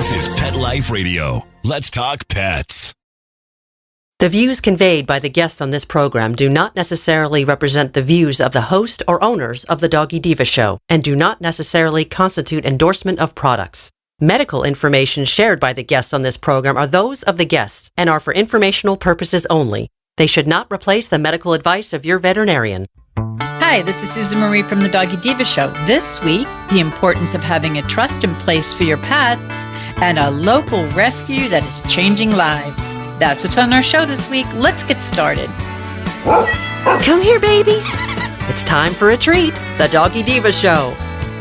This is Pet Life Radio. Let's talk pets. The views conveyed by the guests on this program do not necessarily represent the views of the host or owners of the Doggy Diva Show and do not necessarily constitute endorsement of products. Medical information shared by the guests on this program are those of the guests and are for informational purposes only. They should not replace the medical advice of your veterinarian. Hi, this is Susan Marie from the Doggy Diva Show. This week, the importance of having a trust in place for your pets and a local rescue that is changing lives. That's what's on our show this week. Let's get started. Come here, babies. It's time for a treat, the Doggy Diva Show.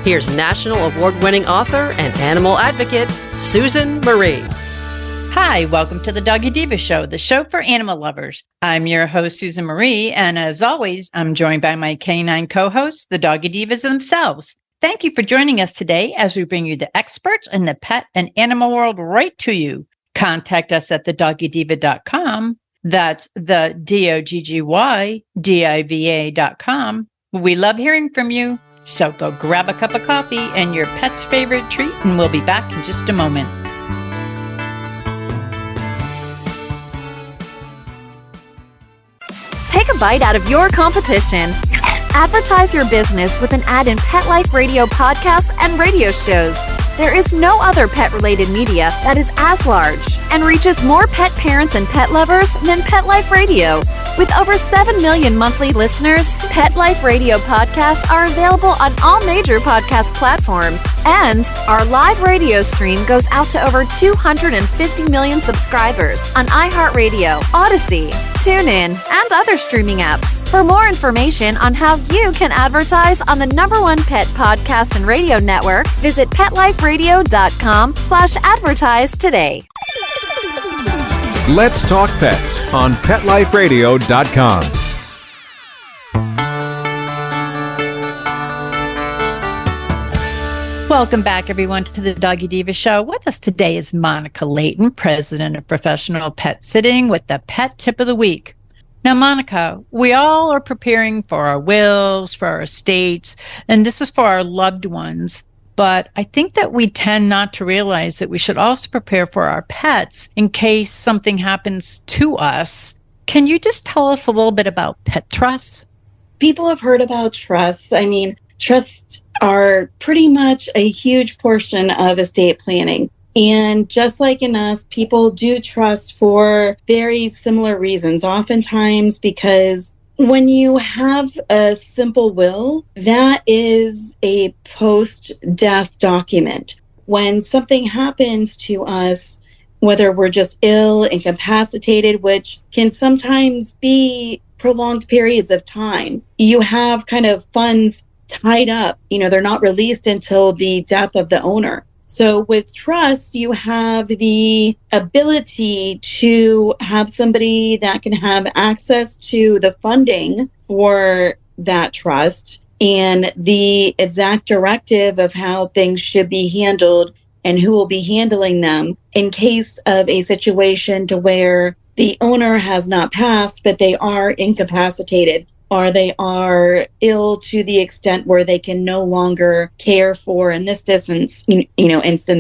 Here's national award-winning author and animal advocate, Susan Marie. Hi, welcome to the Doggy Diva Show, the show for animal lovers. I'm your host, Susan Marie, and as always, I'm joined by my canine co-hosts, the Doggy Divas themselves. Thank you for joining us today as we bring you the experts in the pet and animal world right to you. Contact us at thedoggydiva.com. That's the DOGGYDIVA.com. We love hearing from you. So go grab a cup of coffee and your pet's favorite treat, and we'll be back in just a moment. Take a bite out of your competition. Advertise your business with an ad in Pet Life Radio podcasts and radio shows. There is no other pet-related media that is as large and reaches more pet parents and pet lovers than Pet Life Radio. With over 7 million monthly listeners, Pet Life Radio podcasts are available on all major podcast platforms. And our live radio stream goes out to over 250 million subscribers on iHeartRadio, Odyssey, TuneIn, and other streaming apps. For more information on how you can advertise on the #1 pet podcast and radio network, visit PetLifeRadio.com/advertise today. Let's Talk Pets on PetLifeRadio.com. Welcome back, everyone, to the Doggy Diva Show. With us today is Monica Leighton, president of Professional Pet Sitting, with the Pet Tip of the Week. Now, Monica, we all are preparing for our wills, for our estates, and this is for our loved ones. But I think that we tend not to realize that we should also prepare for our pets in case something happens to us. Can you just tell us a little bit about pet trusts? People have heard about trusts. I mean, trusts are pretty much a huge portion of estate planning. And just like in us, people do trust for very similar reasons, oftentimes because when you have a simple will, that is a post-death document. When something happens to us, whether we're just ill, incapacitated, which can sometimes be prolonged periods of time, you have kind of funds tied up. They're not released until the death of the owner. So with trust, you have the ability to have somebody that can have access to the funding for that trust and the exact directive of how things should be handled and who will be handling them in case of a situation to where the owner has not passed, but they are incapacitated, or they are ill to the extent where they can no longer care for, in this instance,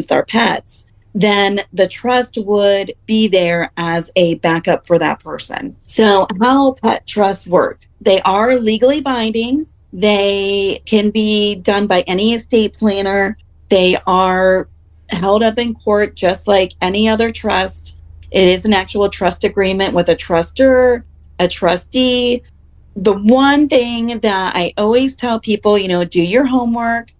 their pets, then the trust would be there as a backup for that person. So how pet trusts work? They are legally binding. They can be done by any estate planner. They are held up in court just like any other trust. It is an actual trust agreement with a trustor, a trustee. The one thing that I always tell people, do your homework,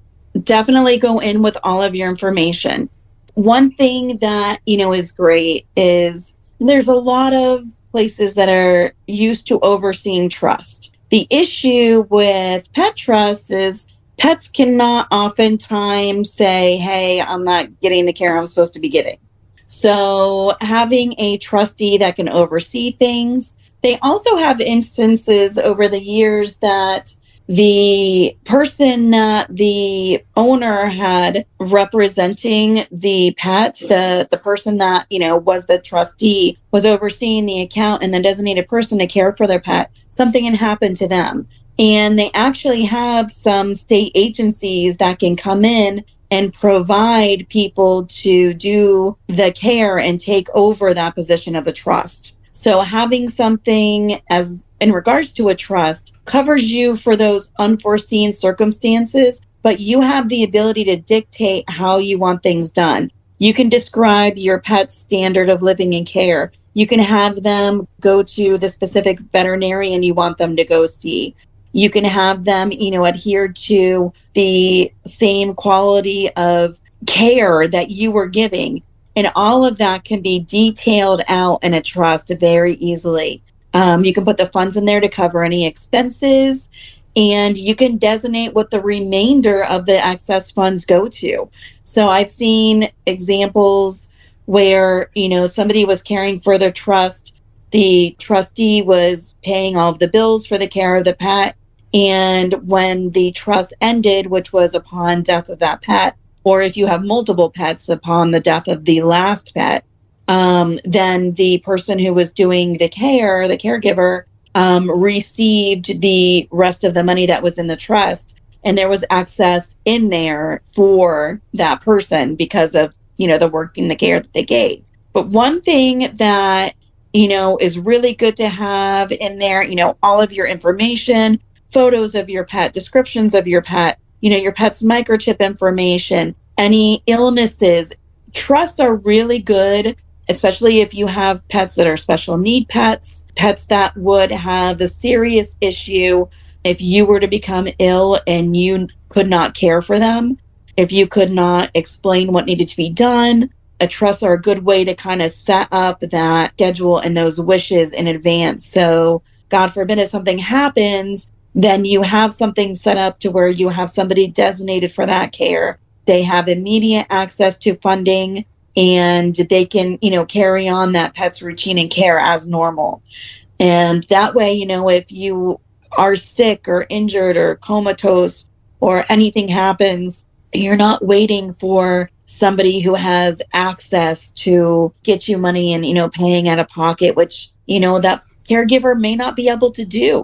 definitely go in with all of your information. One thing that, is great is there's a lot of places that are used to overseeing trust. The issue with pet trusts is pets cannot oftentimes say, hey, I'm not getting the care I'm supposed to be getting. So having a trustee that can oversee things. They also have instances over the years that the person that the owner had representing the pet, the person that, was the trustee, was overseeing the account and the designated person to care for their pet, something had happened to them. And they actually have some state agencies that can come in and provide people to do the care and take over that position of the trust. So having something as in regards to a trust covers you for those unforeseen circumstances, but you have the ability to dictate how you want things done. You can describe your pet's standard of living and care. You can have them go to the specific veterinarian you want them to go see. You can have them, adhere to the same quality of care that you were giving. And all of that can be detailed out in a trust very easily. You can put the funds in there to cover any expenses, and you can designate what the remainder of the excess funds go to. So I've seen examples where, somebody was caring for their trust. The trustee was paying all of the bills for the care of the pet. And when the trust ended, which was upon death of that pet, or if you have multiple pets upon the death of the last pet, then the person who was doing the care, the caregiver, received the rest of the money that was in the trust. And there was excess in there for that person because of, the work and the care that they gave. But one thing that, is really good to have in there, all of your information, photos of your pet, descriptions of your pet, your pet's microchip information, any illnesses. Trusts are really good, especially if you have pets that are special need pets, pets that would have a serious issue if you were to become ill and you could not care for them, if you could not explain what needed to be done. A trust are a good way to kind of set up that schedule and those wishes in advance. So God forbid if something happens, then you have something set up to where you have somebody designated for that care. They have immediate access to funding, and they can, carry on that pet's routine and care as normal. And that way, if you are sick or injured or comatose or anything happens, you're not waiting for somebody who has access to get you money and, paying out of pocket, which, that caregiver may not be able to do.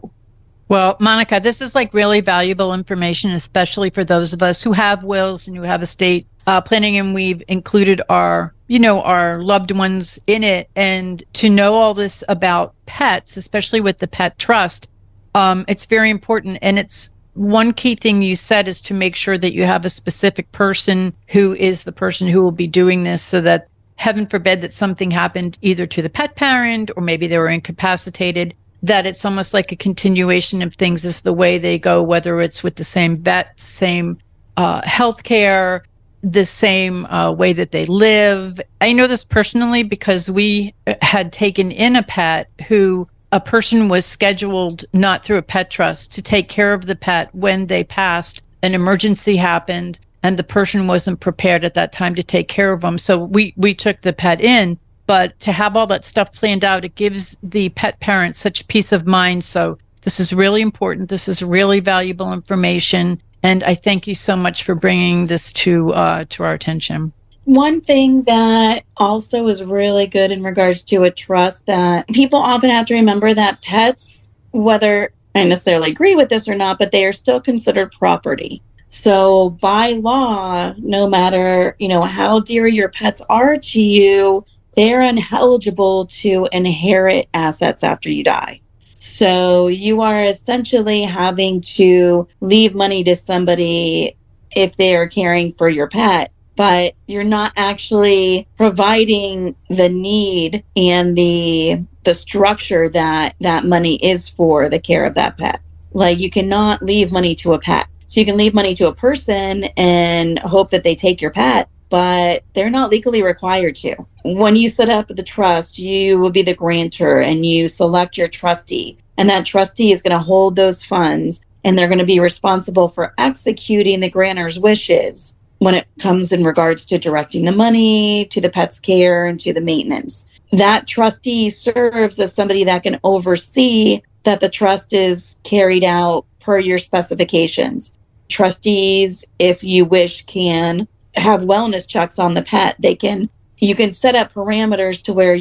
Well, Monica, this is really valuable information, especially for those of us who have wills and who have estate planning, and we've included our loved ones in it. And to know all this about pets, especially with the pet trust, it's very important. And it's one key thing you said is to make sure that you have a specific person who is the person who will be doing this, so that heaven forbid that something happened either to the pet parent or maybe they were incapacitated, that it's almost like a continuation of things as the way they go, whether it's with the same vet, same healthcare, the same way that they live. I know this personally because we had taken in a pet who a person was scheduled, not through a pet trust, to take care of the pet when they passed. An emergency happened and the person wasn't prepared at that time to take care of them. So we took the pet in. But to have all that stuff planned out, it gives the pet parent such peace of mind. So this is really important. This is really valuable information. And I thank you so much for bringing this to our attention. One thing that also is really good in regards to a trust, that people often have to remember that pets, whether I necessarily agree with this or not, but they are still considered property. So by law, no matter, how dear your pets are to you, they're ineligible to inherit assets after you die. So you are essentially having to leave money to somebody if they are caring for your pet, but you're not actually providing the need and the structure that money is for the care of that pet. Like, you cannot leave money to a pet. So you can leave money to a person and hope that they take your pet, but they're not legally required to. When you set up the trust, you will be the grantor and you select your trustee. And that trustee is going to hold those funds, and they're going to be responsible for executing the grantor's wishes when it comes in regards to directing the money, to the pet's care, and to the maintenance. That trustee serves as somebody that can oversee that the trust is carried out per your specifications. Trustees, if you wish, can have wellness checks on the pet. You can set up parameters to where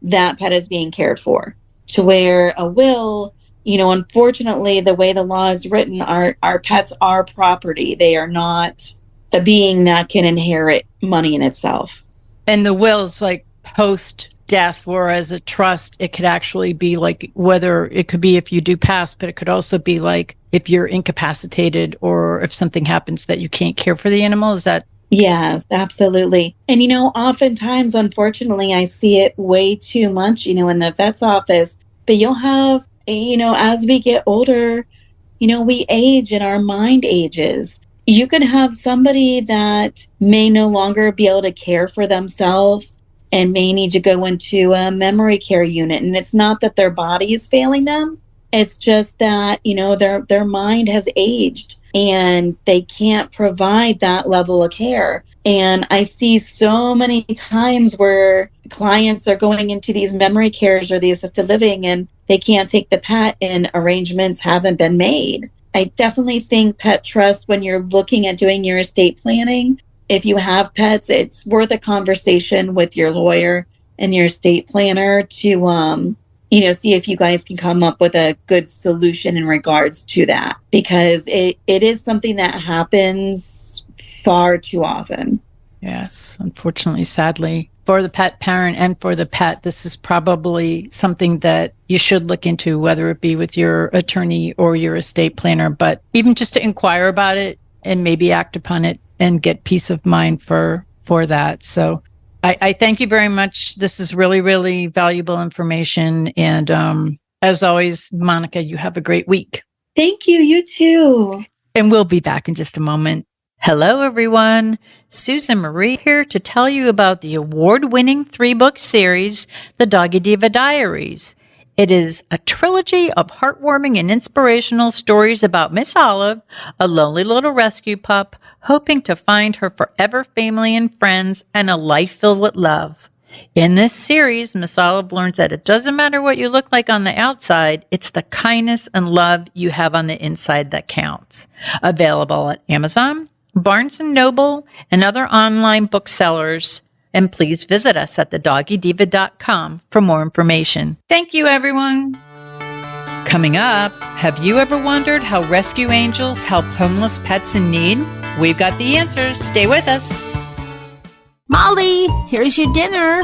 that pet is being cared for. To where a will, unfortunately, the way the law is written, our pets are property. They are not a being that can inherit money in itself. And the will is like post death, whereas a trust, it could actually be like, whether it could be if you do pass, but it could also be like if you're incapacitated or if something happens that you can't care for the animal. Is that? Yes, absolutely. And, oftentimes, unfortunately, I see it way too much, in the vet's office. But you'll have, as we get older, we age and our mind ages. You could have somebody that may no longer be able to care for themselves and may need to go into a memory care unit. And it's not that their body is failing them. It's just that, their mind has aged and they can't provide that level of care. And I see so many times where clients are going into these memory cares or the assisted living and they can't take the pet and arrangements haven't been made. I definitely think pet trust, when you're looking at doing your estate planning, if you have pets, it's worth a conversation with your lawyer and your estate planner to, see if you guys can come up with a good solution in regards to that, because it is something that happens far too often. Yes, unfortunately, sadly, for the pet parent and for the pet, this is probably something that you should look into, whether it be with your attorney or your estate planner, but even just to inquire about it and maybe act upon it and get peace of mind for that. So I thank you very much. This is really, really valuable information. And as always, Monica, you have a great week. Thank you. You too. And we'll be back in just a moment. Hello, everyone. Susan Marie here to tell you about the award-winning 3-book series, The Doggy Diva Diaries. It is a trilogy of heartwarming and inspirational stories about Miss Olive, a lonely little rescue pup, hoping to find her forever family and friends and a life filled with love. In this series, Miss Olive learns that it doesn't matter what you look like on the outside, it's the kindness and love you have on the inside that counts. Available at Amazon, Barnes & Noble, and other online booksellers. And please visit us at thedoggydiva.com for more information. Thank you, everyone. Coming up, have you ever wondered how rescue angels help homeless pets in need? We've got the answers. Stay with us. Molly, here's your dinner.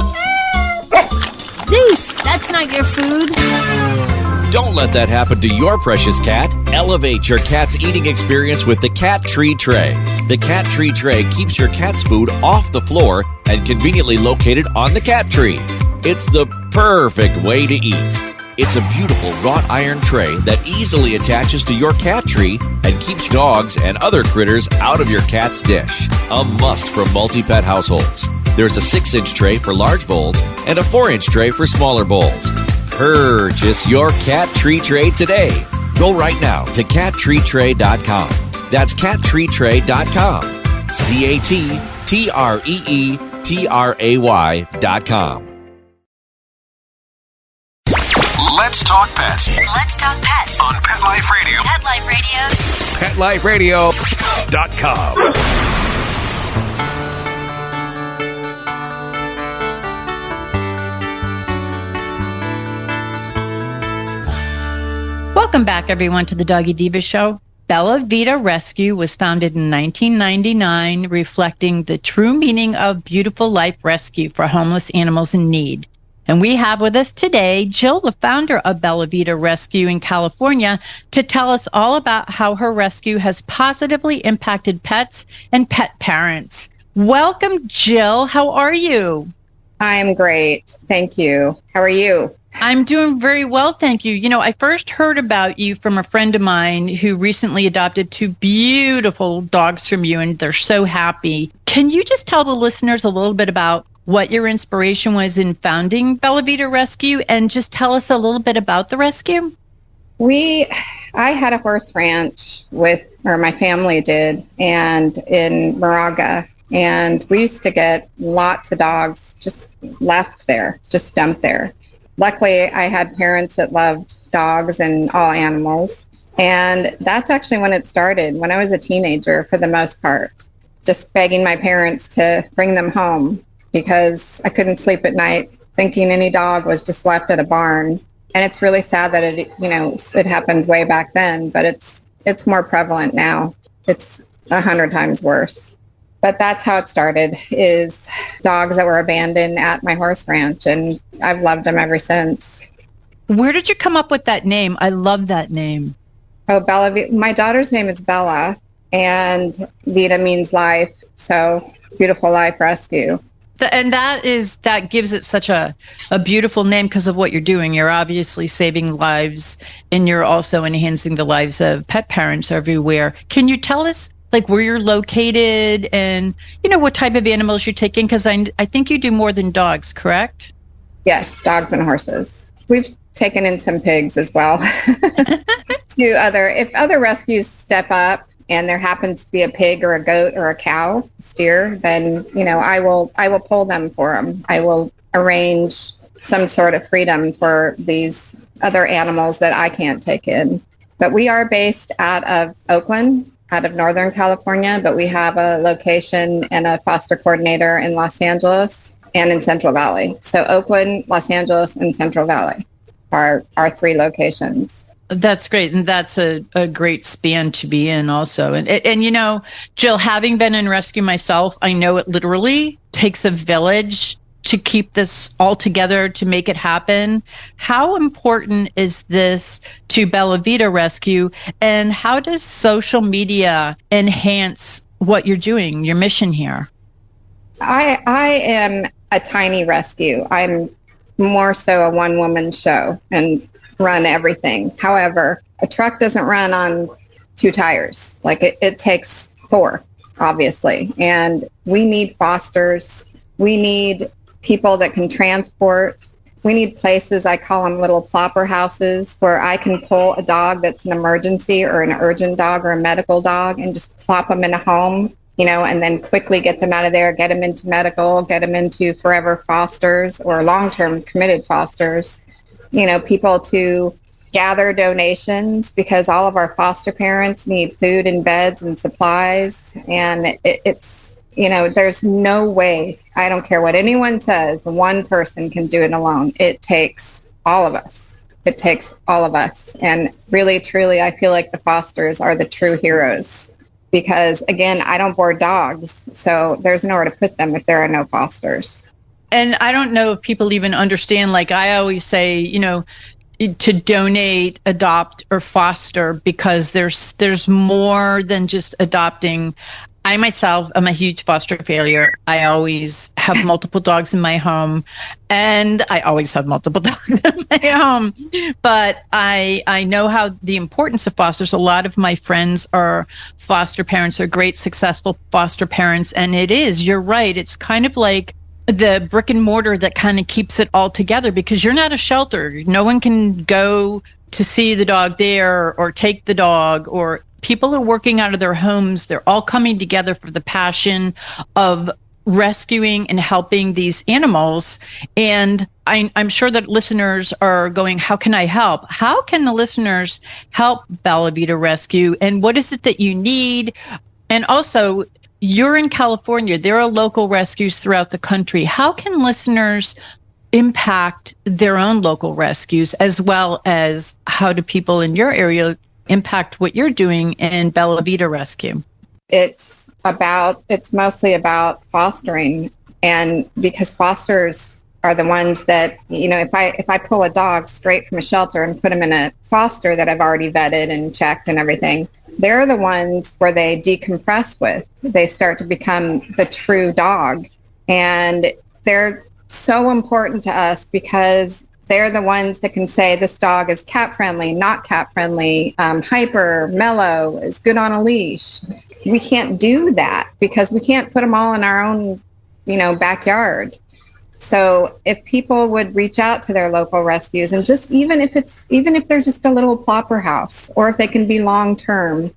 Zeus, that's not your food. Don't let that happen to your precious cat. Elevate your cat's eating experience with the Cat Tree Tray. The Cat Tree Tray keeps your cat's food off the floor and conveniently located on the cat tree. It's the perfect way to eat. It's a beautiful wrought iron tray that easily attaches to your cat tree and keeps dogs and other critters out of your cat's dish. A must for multi-pet households. There's a 6-inch tray for large bowls and a 4-inch tray for smaller bowls. Purchase your Cat Tree Tray today. Go right now to cattreetray.com. That's cattreetray.com. cattreetray.com. Let's talk pets Let's talk pets on Pet Life Radio. Pet Life Radio. PetLifeRadio.com. Welcome back, everyone, to the Doggy Diva Show. Bella Vita Rescue was founded in 1999, reflecting the true meaning of beautiful life rescue for homeless animals in need. And we have with us today Jill, the founder of Bella Vita Rescue in California, to tell us all about how her rescue has positively impacted pets and pet parents. Welcome, Jill. How are you? I'm great. Thank you. How are you? I'm doing very well, thank you. You know, I first heard about you from a friend of mine who recently adopted 2 beautiful dogs from you, and they're so happy. Can you just tell the listeners a little bit about what your inspiration was in founding Bella Vita Rescue, and just tell us a little bit about the rescue? I had a horse ranch my family did, and in Moraga, and we used to get lots of dogs just left there, just dumped there. Luckily, I had parents that loved dogs and all animals. And that's actually when it started, when I was a teenager, for the most part, just begging my parents to bring them home because I couldn't sleep at night thinking any dog was just left at a barn. And it's really sad that it happened way back then, but it's more prevalent now. It's 100 times worse. But that's how it started, is dogs that were abandoned at my horse ranch, and I've loved them ever since. Where did you come up with that name? I love that name. Oh, my daughter's name is Bella, and Vita means life, so Beautiful Life Rescue. And that gives it such a beautiful name because of what you're doing. You're obviously saving lives, and you're also enhancing the lives of pet parents everywhere. Can you tell us where you're located and, what type of animals you're taking? Because I think you do more than dogs, correct? Yes, dogs and horses. We've taken in some pigs as well. If other rescues step up and there happens to be a pig or a goat or a cow, steer, then, I will pull them for them. I will arrange some sort of freedom for these other animals that I can't take in. But we are based out of Oakland, out of Northern California, but we have a location and a foster coordinator in Los Angeles and in Central Valley. So Oakland, Los Angeles, and Central Valley are our 3 locations. That's great. And that's a great span to be in also. And Jill, having been in rescue myself, I know it literally takes a village to keep this all together, to make it happen. How important is this to Bella Vita Rescue, and how does social media enhance what you're doing, your mission here? I am a tiny rescue. I'm more so a one-woman show and run everything. However, a truck doesn't run on 2 tires. It takes 4, obviously. And we need fosters. We need people that can transport. We need places, I call them little plopper houses, where I can pull a dog that's an emergency or an urgent dog or a medical dog and just plop them in a home, and then quickly get them out of there, get them into medical, get them into forever fosters or long-term committed fosters. People to gather donations, because all of our foster parents need food and beds and supplies. And it's there's no way, I don't care what anyone says, one person can do it alone. It takes all of us. It takes all of us. And really, truly, I feel like the fosters are the true heroes, because, again, I don't board dogs, so there's nowhere to put them if there are no fosters. And I don't know if people even understand, I always say, to donate, adopt, or foster, because there's more than just adopting. I myself am a huge foster failure. I always have multiple dogs in my home, and I always have multiple dogs in my home. But I know how the importance of fosters. A lot of my friends are foster parents, are great, successful foster parents. And you're right. It's kind of like the brick and mortar that kind of keeps it all together, because you're not a shelter. No one can go to see the dog there or take the dog, or people are working out of their homes. They're all coming together for the passion of rescuing and helping these animals. And I'm sure that listeners are going, how can I help? How can the listeners help Bella Vita Rescue? And what is it that you need? And also, you're in California. There are local rescues throughout the country. How can listeners impact their own local rescues, as well as how do people in your area impact what you're doing in Bella Vita Rescue? It's mostly about fostering, and because fosters are the ones that, if I pull a dog straight from a shelter and put him in a foster that I've already vetted and checked and everything, they're the ones where they decompress with. They start to become the true dog, and they're so important to us because they're the ones that can say this dog is cat friendly, not cat friendly, hyper, mellow, is good on a leash. We can't do that because we can't put them all in our own, backyard. So if people would reach out to their local rescues, and just even if they're just a little plopper house, or if they can be long term,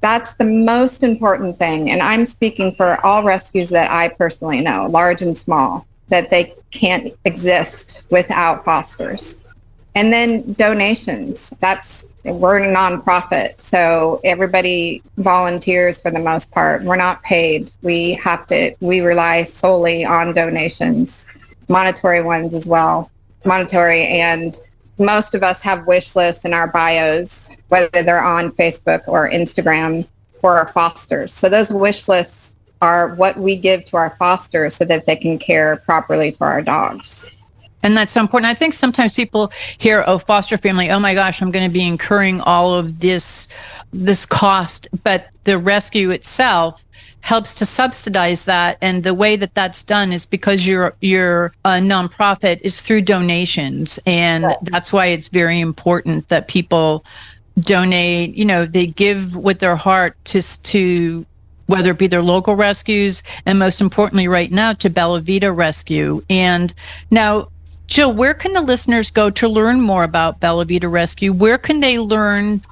that's the most important thing. And I'm speaking for all rescues that I personally know, large and small, that they can't exist without fosters. And then donations. We're a nonprofit, so everybody volunteers for the most part. We're not paid. We rely solely on donations, monetary ones as well. Monetary, and most of us have wish lists in our bios, whether they're on Facebook or Instagram, for our fosters. So those wish lists are what we give to our fosters so that they can care properly for our dogs. And that's so important. I think sometimes people hear, oh, foster family, oh my gosh, I'm going to be incurring all of this cost. But the rescue itself helps to subsidize that. And the way that that's done is because you're a nonprofit is through donations. And that's why it's very important that people donate, they give with their heart to whether it be their local rescues, and most importantly right now to Bella Vita Rescue. And now, Jill, where can the listeners go to learn more about Bella Vita Rescue? Where can they learn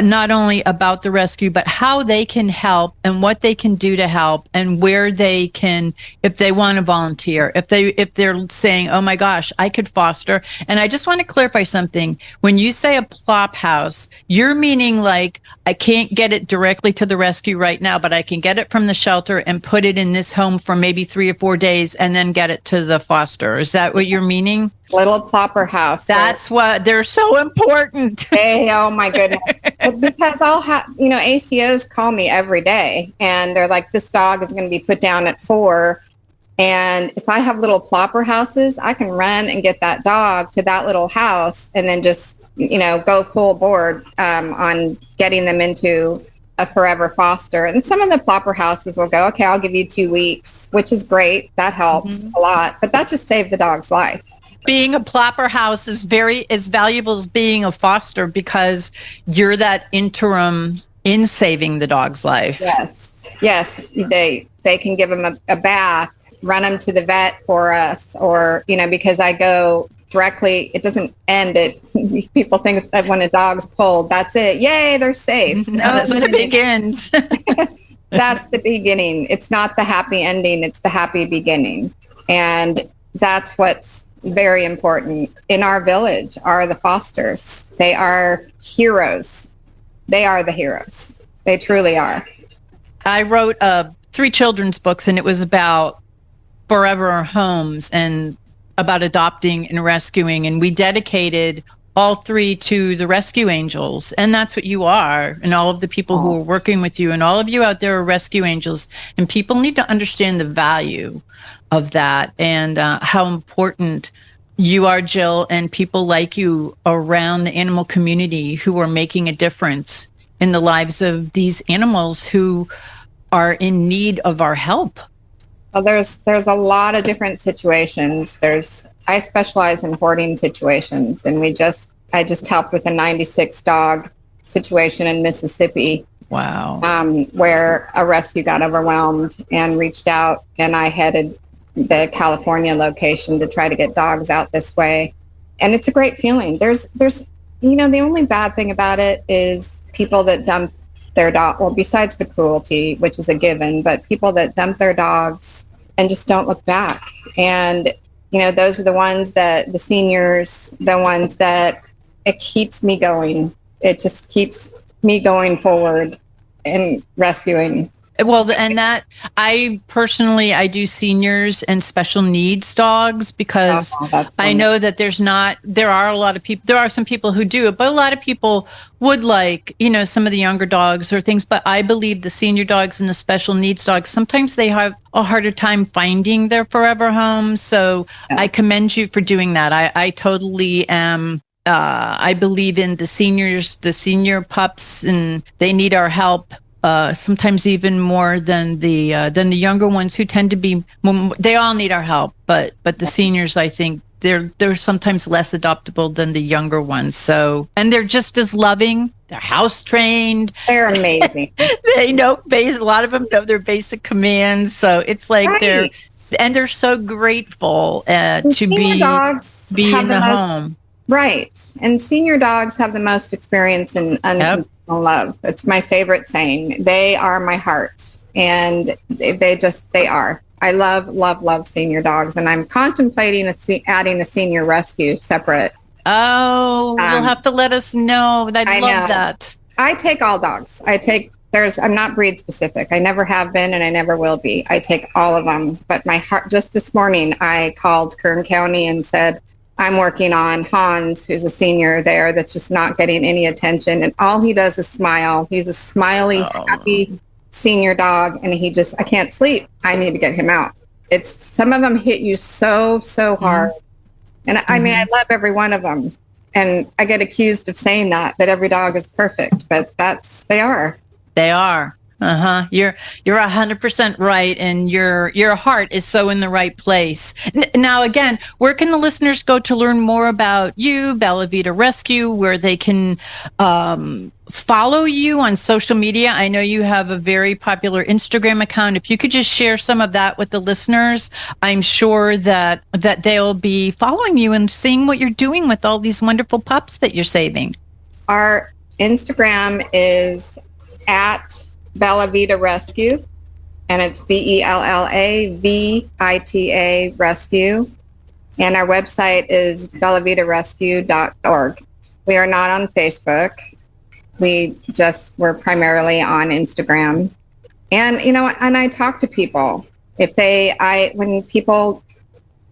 not only about the rescue, but how they can help and what they can do to help, and where they can, if they want to volunteer, if they're saying, oh my gosh, I could foster. And I just want to clarify something. When you say a plop house, you're meaning like, I can't get it directly to the rescue right now, but I can get it from the shelter and put it in this home for maybe 3 or 4 days and then get it to the foster. Is that what you're meaning? Little plopper house. That's what they're so important. Hey, oh my goodness. Because I'll have, ACOs call me every day and they're like, this dog is going to be put down at 4. And if I have little plopper houses, I can run and get that dog to that little house and then just, go full board on getting them into a forever foster. And some of the plopper houses will go, okay, I'll give you 2 weeks, which is great. That helps a lot, but that just saved the dog's life. Being a plopper house is very as valuable as being a foster because you're that interim in saving the dog's life. Yes. They can give them a bath, run them to the vet for us, or, because I go directly, it doesn't end it. People think that when a dog's pulled, that's it. Yay, they're safe. No, that's when it begins. That's the beginning. It's not the happy ending. It's the happy beginning. And that's what's very important in our village are the fosters. They are heroes. They are the heroes. They truly are. I wrote 3 children's books, and it was about forever homes and about adopting and rescuing. And we dedicated all 3 to the rescue angels. And that's what you are. And all of the people who are working with you and all of you out there are rescue angels. And people need to understand the value of that and how important you are, Jill, and people like you around the animal community who are making a difference in the lives of these animals who are in need of our help. Well, there's a lot of different situations. I specialize in hoarding situations, and I just helped with a 96 dog situation in Mississippi. Wow. Where a rescue got overwhelmed and reached out, and I headed the California location to try to get dogs out this way. And it's a great feeling. There's the only bad thing about it is people that dump their dog, well, besides the cruelty, which is a given, but people that dump their dogs and just don't look back. And, those are the ones that the seniors, the ones that it keeps me going. It just keeps me going forward and rescuing. Well, and that I do seniors and special needs dogs because I know that there are some people who do it, but a lot of people would like, some of the younger dogs or things, but I believe the senior dogs and the special needs dogs, sometimes they have a harder time finding their forever homes. So I commend you for doing that. I totally am. I believe in the seniors, the senior pups, and they need our help. Sometimes even more than the younger ones who tend to be. They all need our help, but the seniors, I think they're sometimes less adoptable than the younger ones. So, and they're just as loving. They're house trained. They're amazing. They know a lot of them know their basic commands. So it's like they're so grateful to be in the home. Right, and senior dogs have the most experience in unconditional love. It's my favorite saying. They are my heart, and they are. I love senior dogs, and I'm contemplating adding a senior rescue separate. Oh, you'll have to let us know. I love that. I take all dogs. I'm not breed specific. I never have been, and I never will be. I take all of them. But my heart, just this morning, I called Kern County and said, I'm working on Hans, who's a senior there that's just not getting any attention. And all he does is smile. He's a smiley, happy senior dog and I can't sleep. I need to get him out. Some of them hit you so hard. And I mean, I love every one of them. And I get accused of saying that every dog is perfect, but they are. They are. You're 100% right, and your heart is so in the right place. Now, again, where can the listeners go to learn more about you, Bella Vita Rescue, where they can follow you on social media? I know you have a very popular Instagram account. If you could just share some of that with the listeners, I'm sure that they'll be following you and seeing what you're doing with all these wonderful pups that you're saving. Our Instagram is at Bella Vita Rescue, and it's BellaVita Rescue. And our website is bellavitarescue.org. We are not on Facebook. We're primarily on Instagram. And, and I talk to people. When people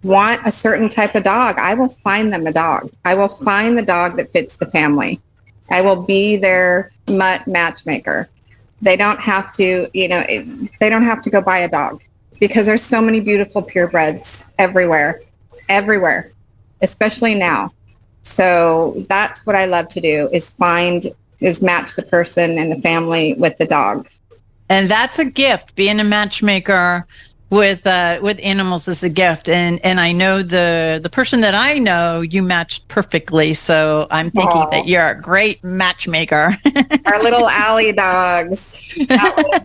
want a certain type of dog, I will find them a dog. I will find the dog that fits the family. I will be their mutt matchmaker. They don't have to, they don't have to go buy a dog, because there's so many beautiful purebreds everywhere, especially now. So that's what I love to do, is match the person and the family with the dog. And that's a gift. Being a matchmaker with animals is a gift. And I know the person that I know, you matched perfectly. So I'm thinking that you're a great matchmaker. Our little Allie dogs. That was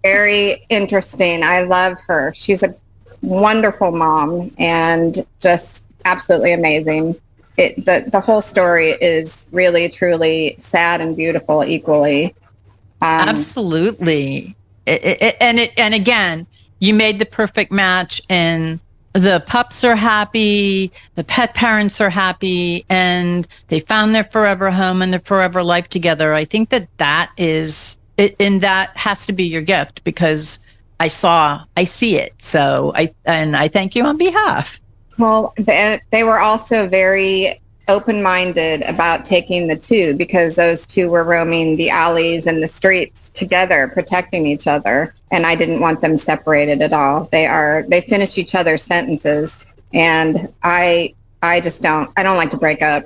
very interesting. I love her. She's a wonderful mom and just absolutely amazing. The whole story is really, truly sad and beautiful equally. Absolutely. And again, you made the perfect match, and the pups are happy, the pet parents are happy, and they found their forever home and their forever life together. I think that is it, and that has to be your gift, because I see it. So I thank you on behalf. Well, they were also very open-minded about taking the two, because those two were roaming the alleys and the streets together, protecting each other. And I didn't want them separated at all. They finish each other's sentences. And I don't like to break up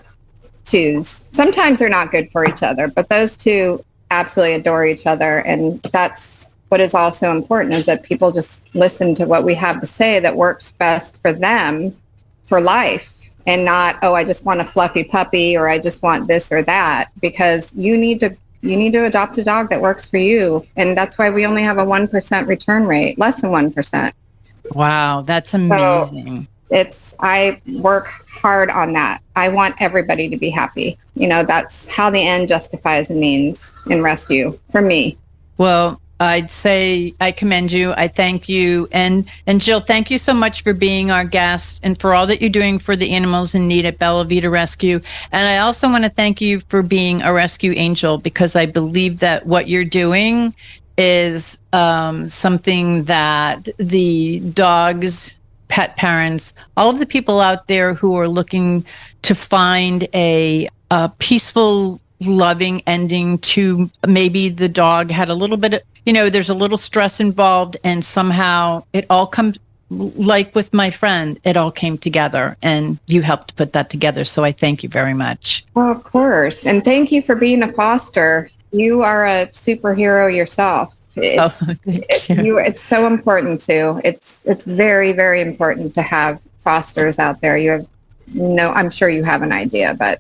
twos. Sometimes they're not good for each other, but those two absolutely adore each other. And that's what is also important, is that people just listen to what we have to say that works best for them for life. And not, I just want a fluffy puppy, or I just want this or that, because you need to adopt a dog that works for you. And that's why we only have a 1% return rate, less than 1%. Wow, that's amazing. So I work hard on that. I want everybody to be happy. That's how the end justifies the means in rescue for me. Well, I'd say I commend you. I thank you. And Jill, thank you so much for being our guest and for all that you're doing for the animals in need at Bella Vita Rescue. And I also want to thank you for being a rescue angel, because I believe that what you're doing is something that the dogs, pet parents, all of the people out there who are looking to find a peaceful, loving ending to maybe the dog had a little bit of, there's a little stress involved, and somehow it all comes, like with my friend, it all came together, and you helped put that together. So I thank you very much. Well, of course. And thank you for being a foster. You are a superhero yourself. It's so important too. It's very, very important to have fosters out there. I'm sure you have an idea, but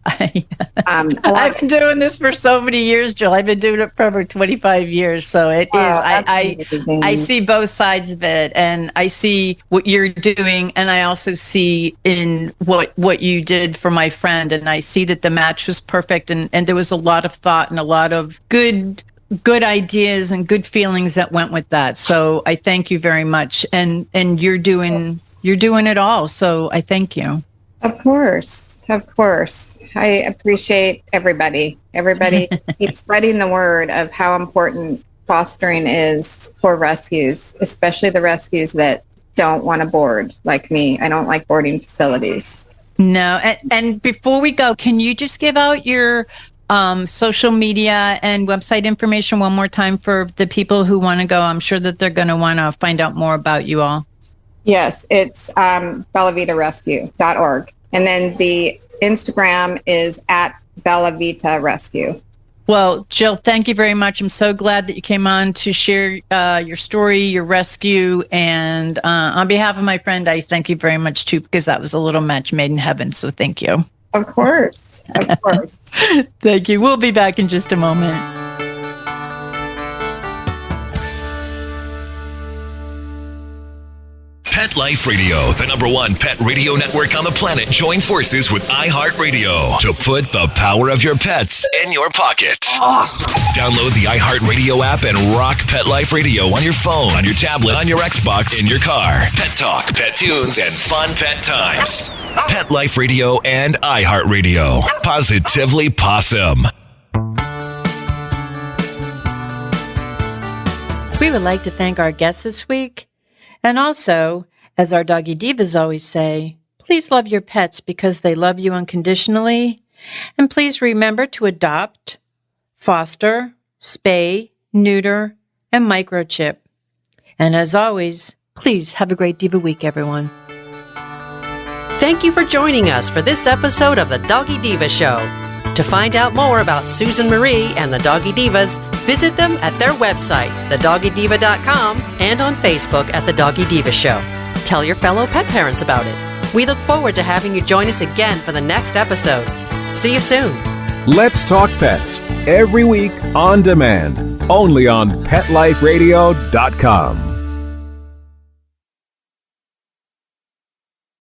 I've been doing this for so many years, Jill. I've been doing it for over 25 years. So it is, I see both sides of it, and I see what you're doing, and I also see in what you did for my friend, and I see that the match was perfect, and there was a lot of thought and a lot of good ideas and good feelings that went with that. So I thank you very much. And you're doing it all. So I thank you. Of course. I appreciate everybody. Everybody keep spreading the word of how important fostering is for rescues, especially the rescues that don't want to board like me. I don't like boarding facilities. No. And before we go, can you just give out your social media and website information one more time for the people who want to go? I'm sure that they're going to want to find out more about you all. Yes, it's bellavitarescue.org. And then the Instagram is at Bella Vita Rescue. Well, Jill, thank you very much. I'm so glad that you came on to share your story, your rescue. And on behalf of my friend, I thank you very much, too, because that was a little match made in heaven. So thank you. Of course. Of course. Thank you. We'll be back in just a moment. Pet Life Radio, the #1 pet radio network on the planet, joins forces with iHeartRadio to put the power of your pets in your pocket. Awesome! Download the iHeartRadio app and rock Pet Life Radio on your phone, on your tablet, on your Xbox, in your car. Pet talk, pet tunes, and fun pet times. Pet Life Radio and iHeartRadio. Positively Possum. We would like to thank our guests this week. And also, as our Doggy Divas always say, please love your pets because they love you unconditionally. And please remember to adopt, foster, spay, neuter, and microchip. And as always, please have a great Diva week, everyone. Thank you for joining us for this episode of the Doggy Diva Show. To find out more about Susan Marie and the Doggy Divas, visit them at their website, thedoggydiva.com, and on Facebook at The Doggy Diva Show. Tell your fellow pet parents about it. We look forward to having you join us again for the next episode. See you soon. Let's Talk Pets, every week on demand, only on PetLifeRadio.com.